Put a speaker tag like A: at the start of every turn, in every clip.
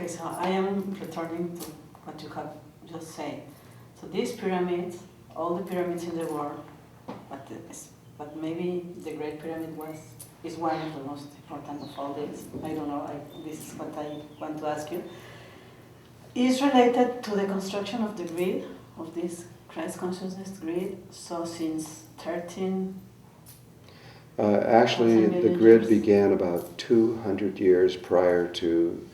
A: Okay, so I am returning to what you have just said. So these pyramids, all the pyramids in the world, but maybe the Great Pyramid is one of the most important of all these. I don't know, this is what I want to ask you. Is related to the construction of the grid, of this Christ consciousness grid, so since 13...
B: Actually, the grid began about 200 years prior to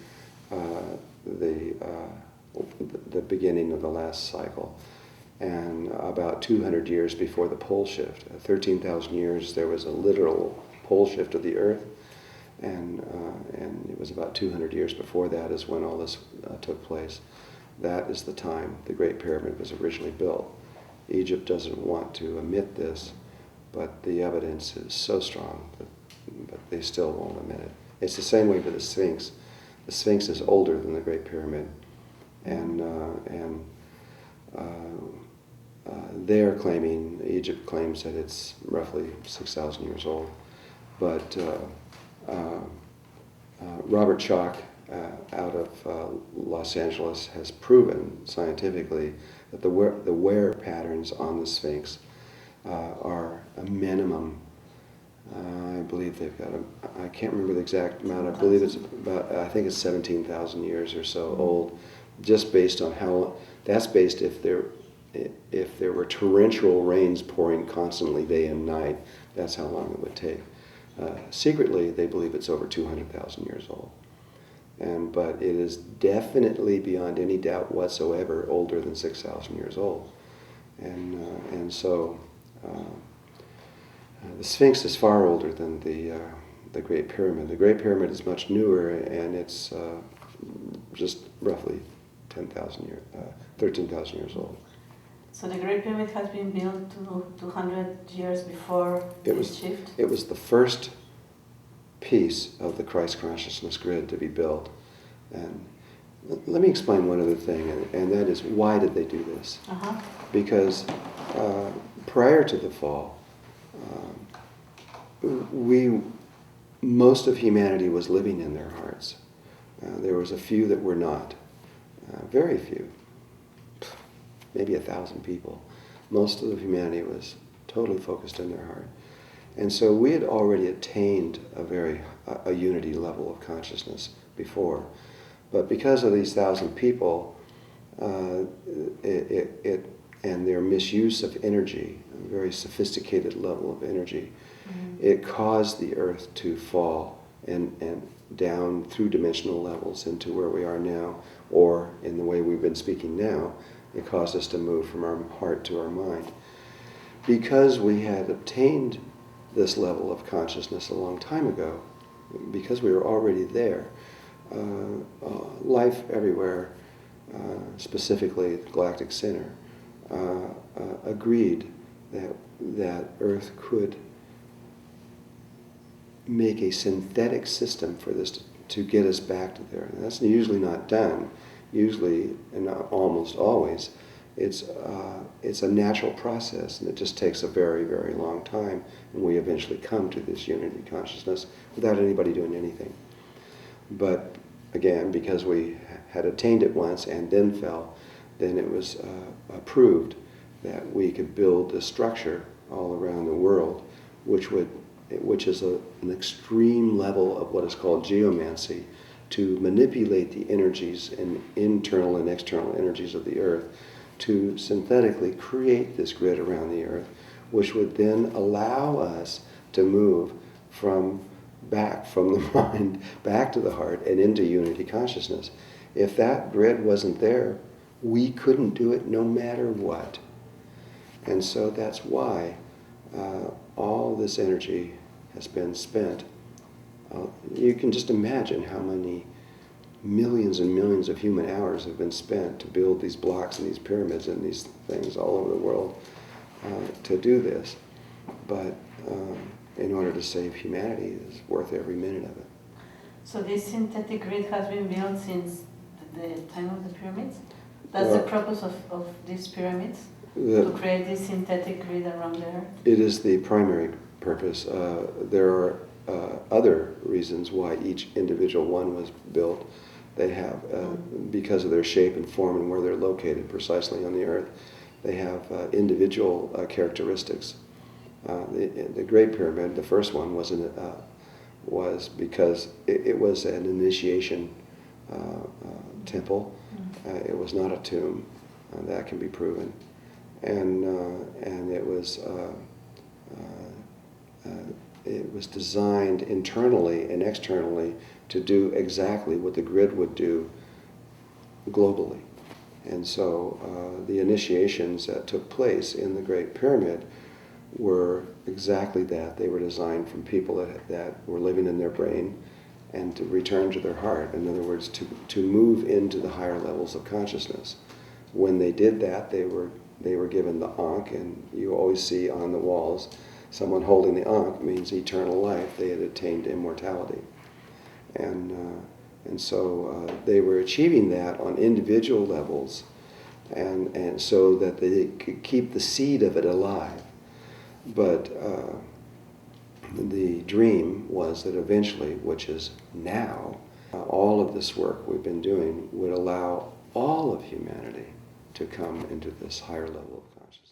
B: the beginning of the last cycle, and about 200 years before the pole shift. 13,000 years there was a literal pole shift of the earth, and it was about 200 years before that is when all this took place. That is the time the Great Pyramid was originally built. Egypt doesn't want to admit this, but the evidence is so strong but they still won't admit it. It's the same way with the Sphinx. The Sphinx is older than the Great Pyramid, and they're claiming, Egypt claims that it's roughly 6,000 years old. But Robert Schoch out of Los Angeles has proven scientifically that the wear patterns on the Sphinx are a minimum. I believe they've got I can't remember the exact amount. I believe it's about, I think it's 17,000 years or so old, just based on how, that's based if there were torrential rains pouring constantly day and night, that's how long it would take. Secretly, they believe it's over 200,000 years old. But it is definitely beyond any doubt whatsoever older than 6,000 years old. And so the Sphinx is far older than the Great Pyramid. The Great Pyramid is much newer, and it's just roughly 13,000 years old.
A: So the Great Pyramid has been built 200 years before this shift? It
B: was the first piece of the Christ consciousness grid to be built. And let me explain one other thing, and that is, why did they do this? Because prior to the fall, most of humanity was living in their hearts. There was a few that were not, very few, maybe 1,000 people. Most of humanity was totally focused in their heart. And so we had already attained a unity level of consciousness before. But because of these 1,000 people, and their misuse of energy, a very sophisticated level of energy, it caused the earth to fall and down through dimensional levels into where we are now, or in the way we've been speaking now, it caused us to move from our heart to our mind. Because we had obtained this level of consciousness a long time ago, because we were already there, life everywhere, specifically the galactic center, agreed that Earth could make a synthetic system for this to get us back to there. And that's usually not done. Usually, and almost always, it's a natural process, and it just takes a very, very long time, and we eventually come to this unity consciousness without anybody doing anything. But again, because we had attained it once and then fell, then it was approved that we could build a structure all around the world, which is an extreme level of what is called geomancy, to manipulate the energies and internal and external energies of the earth to synthetically create this grid around the earth, which would then allow us to move from the mind back to the heart and into unity consciousness. If that grid wasn't there, we couldn't do it no matter what. And so that's why all this energy has been spent. You can just imagine how many millions and millions of human hours have been spent to build these blocks and these pyramids and these things all over the world to do this. But in order to save humanity, it's worth every minute of it.
A: So this synthetic grid has been built since the time of the pyramids? That's the purpose of these pyramids? To create this synthetic grid around there?
B: It is the primary purpose. There are other reasons why each individual one was built. They have, because of their shape and form and where they're located precisely on the earth, they have individual characteristics. The Great Pyramid, the first one, was because it was an initiation temple. It was not a tomb. That can be proven. And it was designed internally and externally to do exactly what the grid would do globally. And so the initiations that took place in the Great Pyramid were exactly that. They were designed from people that were living in their brain and to return to their heart. In other words, to move into the higher levels of consciousness. When they did that, they were given the Ankh, and you always see on the walls someone holding the Ankh means eternal life. They had attained immortality. And so they were achieving that on individual levels, and so that they could keep the seed of it alive. But the dream was that eventually, which is now, all of this work we've been doing would allow all of humanity to come into this higher level of consciousness.